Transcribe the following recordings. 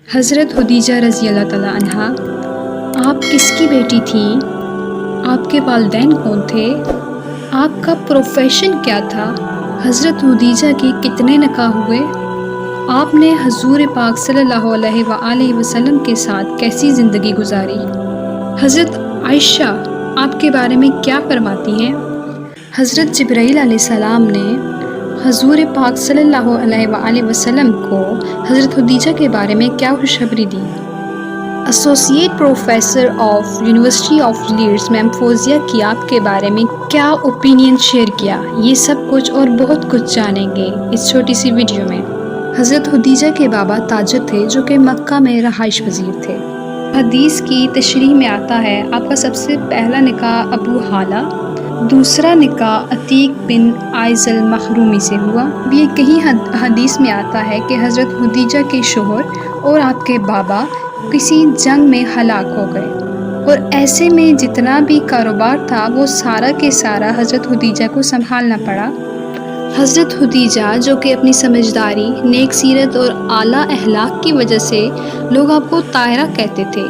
حضرت خدیجہ رضی اللہ تعالیٰ عنہا، آپ کس کی بیٹی تھیں؟ آپ کے والدین کون تھے؟ آپ کا پروفیشن کیا تھا؟ حضرت خدیجہ کے کتنے نکاح ہوئے؟ آپ نے حضور پاک صلی اللہ علیہ وآلہ وسلم کے ساتھ کیسی زندگی گزاری؟ حضرت عائشہ آپ کے بارے میں کیا فرماتی ہیں؟ حضرت جبرائیل علیہ السلام نے حضور پاک صلی اللہ علیہ وآلہ وسلم کو حضرت خدیجہ کے بارے میں کیا خوشخبری دی؟ Associate professor of university of Leeds ma'am Fauzia کی آپ کے بارے میں کیا اوپینین شیئر کیا؟ یہ سب کچھ اور بہت کچھ جانیں گے اس چھوٹی سی ویڈیو میں۔ حضرت خدیجہ کے بابا تاجر تھے جو کہ مکہ میں رہائش پذیر تھے۔ حدیث کی تشریح میں آتا ہے آپ کا سب سے پہلا نکاح ابو حالہ، دوسرا نکاح عتیق بن عائز المخرومی سے ہوا۔ یہ کہیں حدیث میں آتا ہے کہ حضرت خدیجہ کے شوہر اور آپ کے بابا کسی جنگ میں ہلاک ہو گئے، اور ایسے میں جتنا بھی کاروبار تھا وہ سارا کے سارا حضرت خدیجہ کو سنبھالنا پڑا۔ حضرت خدیجہ جو کہ اپنی سمجھداری، نیک سیرت اور اعلیٰ اخلاق کی وجہ سے لوگ آپ کو طاہرہ کہتے تھے۔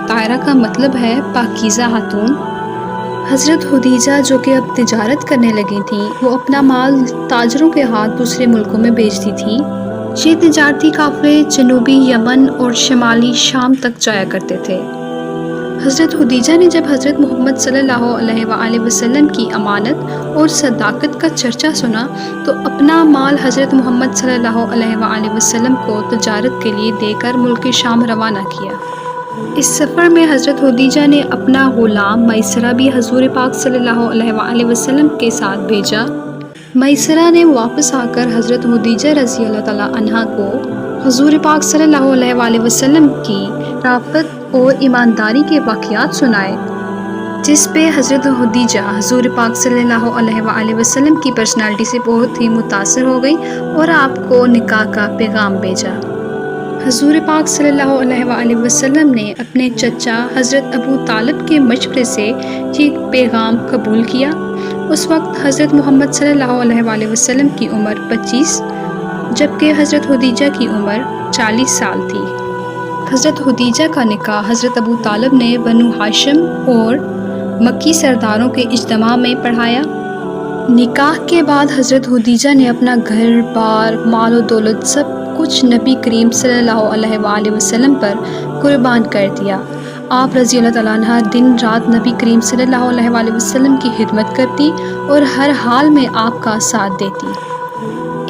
طاہرہ کا مطلب ہے پاکیزہ خاتون۔ حضرت خدیجہ جو کہ اب تجارت کرنے لگی تھیں، وہ اپنا مال تاجروں کے ہاتھ دوسرے ملکوں میں بیچتی تھیں۔ یہ تجارتی قافلے جنوبی یمن اور شمالی شام تک جایا کرتے تھے۔ حضرت خدیجہ نے جب حضرت محمد صلی اللہ علیہ وآلہ وسلم کی امانت اور صداقت کا چرچا سنا تو اپنا مال حضرت محمد صلی اللہ علیہ وآلہ وسلم کو تجارت کے لیے دے کر ملک شام روانہ کیا۔ اس سفر میں حضرت خدیجہ نے اپنا غلام میسرہ بھی حضور پاک صلی اللہ علیہ وآلہ وسلم کے ساتھ بھیجا۔ میسرہ نے واپس آ کر حضرت خدیجہ رضی اللہ تعالیٰ عنہا کو حضور پاک صلی اللہ علیہ وآلہ وسلم کی رافت اور ایمانداری کے واقعات سنائے، جس پہ حضرت خدیجہ حضور پاک صلی اللہ علیہ وآلہ وسلم کی پرسنالٹی سے بہت ہی متاثر ہو گئی اور آپ کو نکاح کا پیغام بھیجا۔ حضور پاک صلی اللہ علیہ وآلہ وسلم نے اپنے چچا حضرت ابو طالب کے مشورے سے یہ پیغام قبول کیا۔ اس وقت حضرت محمد صلی اللہ علیہ وآلہ وسلم کی عمر 25 جبکہ حضرت خدیجہ کی عمر 40 سال تھی۔ حضرت خدیجہ کا نکاح حضرت ابو طالب نے بنو ہاشم اور مکی سرداروں کے اجتماع میں پڑھایا۔ نکاح کے بعد حضرت خدیجہ نے اپنا گھر بار، مال و دولت سب کچھ نبی کریم صلی اللہ علیہ وآلہ وسلم پر قربان کر دیا۔ آپ رضی اللہ تعالیٰ عنہ دن رات نبی کریم صلی اللہ علیہ وآلہ وسلم کی خدمت کرتی اور ہر حال میں آپ کا ساتھ دیتی۔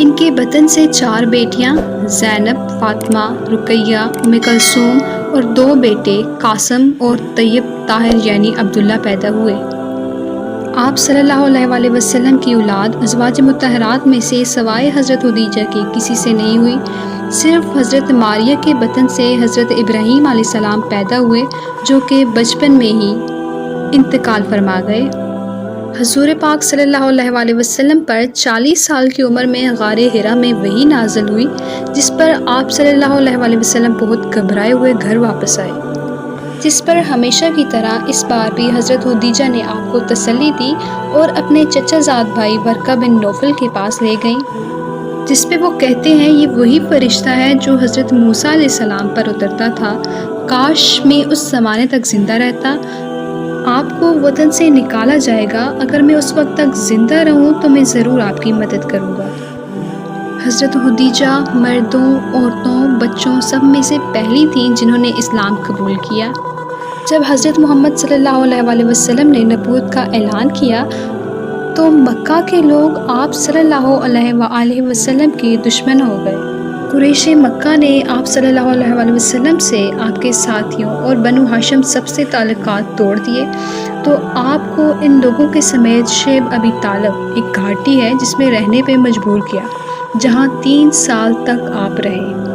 ان کے بطن سے 4 بیٹیاں زینب، فاطمہ، رقیہ، ام کلثوم اور 2 بیٹے قاسم اور طیب طاہر یعنی عبداللہ پیدا ہوئے۔ آپ صلی اللہ علیہ وآلہ وسلم کی اولاد ازواج مطہرات میں سے سوائے حضرت خدیجہ کے کسی سے نہیں ہوئی۔ صرف حضرت ماریہ کے بطن سے حضرت ابراہیم علیہ السلام پیدا ہوئے جو کہ بچپن میں ہی انتقال فرما گئے۔ حضور پاک صلی اللہ علیہ وآلہ وسلم پر 40 سال کی عمر میں غار حرا میں وحی نازل ہوئی، جس پر آپ صلی اللہ علیہ وآلہ وسلم بہت گھبرائے ہوئے گھر واپس آئے، جس پر ہمیشہ کی طرح اس بار بھی حضرت خدیجہ نے آپ کو تسلی دی اور اپنے چچا زاد بھائی ورقہ بن نوفل کے پاس لے گئیں، جس پہ وہ کہتے ہیں یہ وہی فرشتہ ہے جو حضرت موسیٰ علیہ السلام پر اترتا تھا، کاش میں اس زمانے تک زندہ رہتا۔ آپ کو وطن سے نکالا جائے گا، اگر میں اس وقت تک زندہ رہوں تو میں ضرور آپ کی مدد کروں گا۔ حضرت خدیجہ مردوں، عورتوں، بچوں سب میں سے پہلی تھیں جنہوں نے اسلام قبول کیا۔ جب حضرت محمد صلی اللہ علیہ وآلہ وسلم نے نبوت کا اعلان کیا تو مکہ کے لوگ آپ صلی اللہ علیہ وآلہ وسلم کے دشمن ہو گئے۔ قریش مکہ نے آپ صلی اللہ علیہ وآلہ وسلم سے آپ کے ساتھیوں اور بنو ہاشم سب سے تعلقات توڑ دیے، تو آپ کو ان لوگوں کے سمیت شیب ابی طالب ایک گھاٹی ہے جس میں رہنے پہ مجبور کیا، جہاں 3 سال تک آپ رہے۔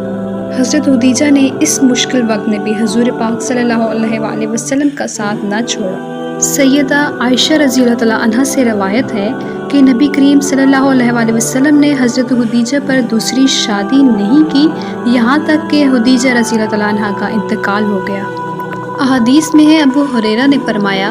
حضرت خدیجہ نے اس مشکل وقت میں بھی حضور پاک صلی اللہ علیہ وآلہ وسلم کا ساتھ نہ چھوڑا۔ سیدہ عائشہ رضی اللہ تعالیٰ عنہا سے روایت ہے کہ نبی کریم صلی اللہ علیہ وآلہ وسلم نے حضرت خدیجہ پر دوسری شادی نہیں کی یہاں تک کہ خدیجہ رضی اللہ تعالیٰ عنہا کا انتقال ہو گیا۔ احادیث میں ہے ابو ہریرہ نے فرمایا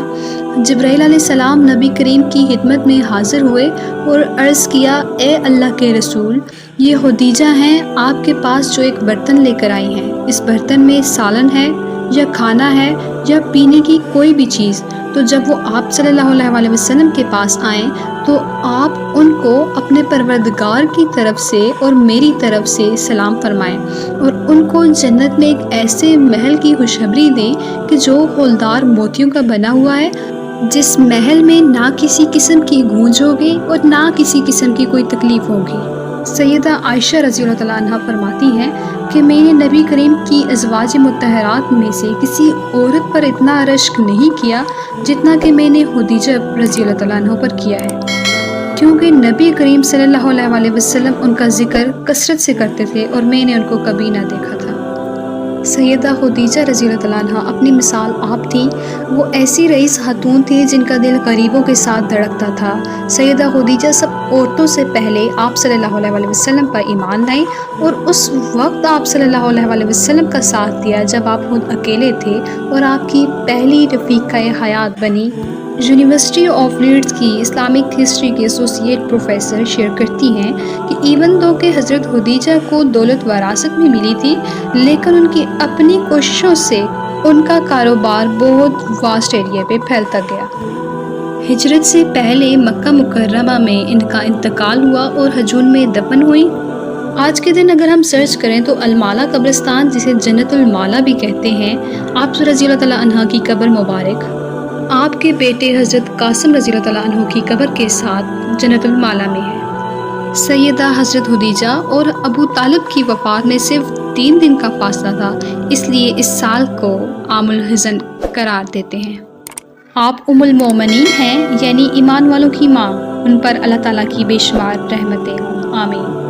جبرائیل علیہ السلام نبی کریم کی خدمت میں حاضر ہوئے اور عرض کیا، اے اللہ کے رسول، یہ خدیجہ ہیں آپ کے پاس جو ایک برتن لے کر آئی ہیں، اس برتن میں سالن ہے یا کھانا ہے یا پینے کی کوئی بھی چیز۔ تو جب وہ آپ صلی اللہ علیہ وسلم کے پاس آئیں تو آپ ان کو اپنے پروردگار کی طرف سے اور میری طرف سے سلام فرمائیں، اور ان کو جنت میں ایک ایسے محل کی خوشخبری دیں کہ جو ہولدار موتیوں کا بنا ہوا ہے، جس محل میں نہ کسی قسم کی گونج ہوگی اور نہ کسی قسم کی کوئی تکلیف ہوگی۔ سیدہ عائشہ رضی اللہ تعالیٰ عنہ فرماتی ہیں کہ میں نے نبی کریم کی ازواج مطہرات میں سے کسی عورت پر اتنا رشک نہیں کیا جتنا کہ میں نے خدیجہ رضی اللہ تعالیٰ عنہ پر کیا ہے، کیونکہ نبی کریم صلی اللہ علیہ وسلم ان کا ذکر کثرت سے کرتے تھے اور میں نے ان کو کبھی نہ دیکھا تھا۔ سیدہ خدیجہ رضی اللہ تعالیٰ عنہ اپنی مثال آپ تھیں، وہ ایسی رئیس خاتون تھی جن کا دل غریبوں کے ساتھ دھڑکتا تھا۔ سیدہ خدیجہ سب عورتوں سے پہلے آپ صلی اللہ علیہ وسلم پر ایمان لائیں اور اس وقت آپ صلی اللہ علیہ وسلم کا ساتھ دیا جب آپ خود اکیلے تھے، اور آپ کی پہلی رفیقہ حیات بنی۔ یونیورسٹی آف لیڈز کی اسلامک ہسٹری کے ایسوسیٹ پروفیسر شیئر کرتی ہیں کہ ایون دو کہ حضرت خدیجہ کو دولت وراثت میں ملی تھی، لیکن ان کی اپنی کوششوں سے ان کا کاروبار بہت واسٹ ایریا پہ پھیلتا گیا۔ ہجرت سے پہلے مکہ مکرمہ میں ان کا انتقال ہوا اور حجون میں دفن ہوئی۔ آج کے دن اگر ہم سرچ کریں تو المالا قبرستان، جسے جنت المالا بھی کہتے ہیں، آپ رضی اللہ تعالیٰ عنہ کی قبر مبارک آپ کے بیٹے حضرت قاسم رضی اللہ تعالیٰ عنہ کی قبر کے ساتھ جنت المالا میں ہے۔ سیدہ حضرت خدیجہ اور ابو طالب کی وفات میں صرف 3 دن کا فاصلہ تھا، اس لیے اس سال کو عام الحزن قرار دیتے ہیں۔ آپ ام المومنین ہیں، یعنی ایمان والوں کی ماں، ان پر اللہ تعالیٰ کی بے شمار رحمتیں ہوں، آمین۔